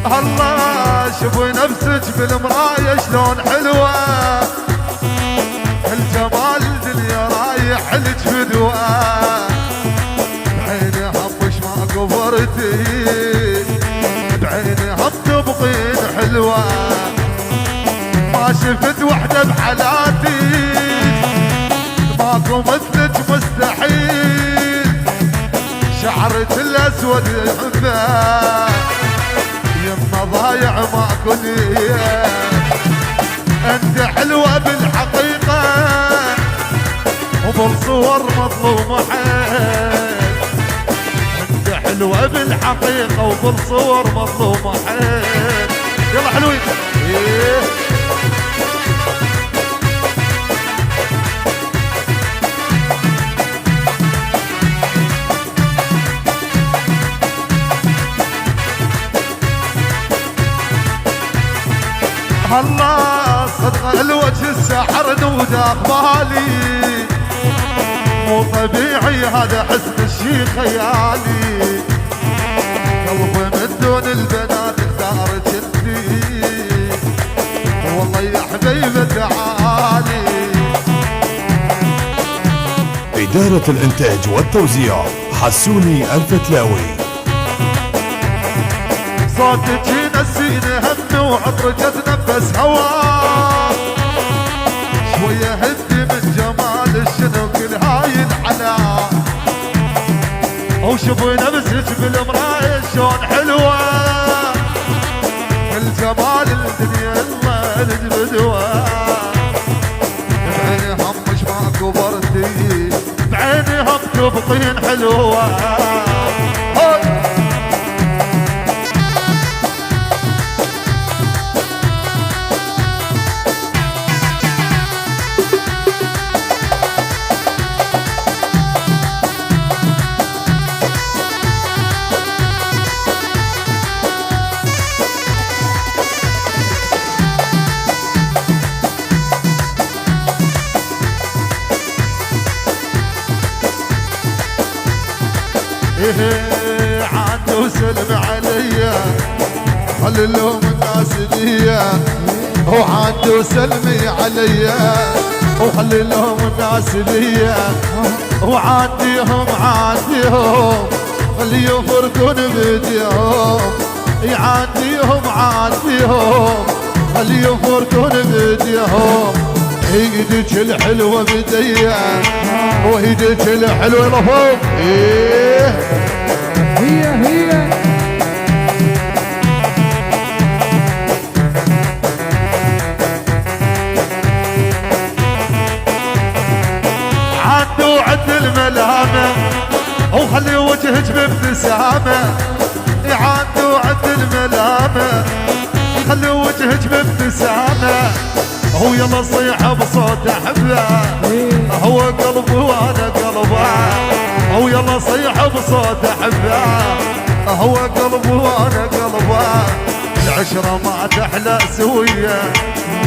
الله شوفي نفسك بالمراية شلون حلوة، الجمال الدنيا رايح لك فدوة، بعيني همش ما قبرتي، بعيني هم تبقين حلوة، ما شفت وحدة بحالاتي ماكو مثلك مستحيل، شعرك الاسود يحبه يما ضايع ماكو نية، انت حلوة بالحقيقة وبالصور مظلومة حيل، انت حلوة بالحقيقة وبالصور مظلومة حيل. يلا حلوين إيه. الله صدق الوجه السحر نود اقبالي، مو طبيعي هذا حسن الشي خيالي، قلبي من دون البنات اختارك انتي، والله يا حبيبي تعالي. إدارة الإنتاج والتوزيع حسوني الفتلاوي. صوتك ينسيني همي وعطرك اتنفس هوا، شوية هدي من جمال الشنو كل هاي الحلا، وشوفي نفسك بالمراية شلون حلوة، الجمال الدنيا الله لك بدوة، بعيني همش ما كبرتي، بعيني هم تبقين حلوة. إيه عاد وسلم عليا خلي اللوم الناس بيا، وعاد وسلمي عليا وخلي اللوم الناس بيا، وعاديهم عاديهم خلي يفرقون بيديهم، يعاديهم عاديهم خلي يفرقون بيديهم، ايدك الحلوة بديا وايدك الحلوة لفوق ايه هي عد وعد الملامة وخلي وجهك بابتسامة، عد وعد الملامة خلي وجهك بابتسامة، هو يلا صيح بصوت احبه، هو قلبي وانا قلبه، هو يلا صيح بصوت احبه، هو قلبي وانا قلبه، العشرة ما تحلى سوية،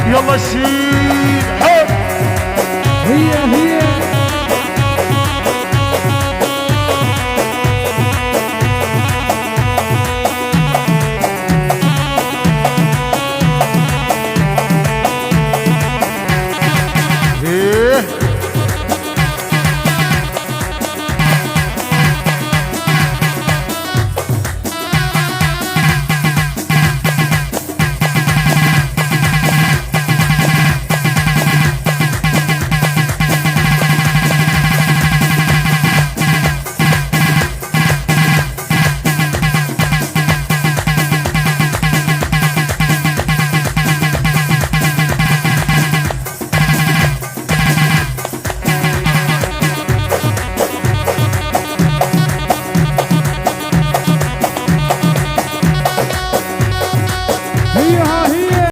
يلا شيل حب هي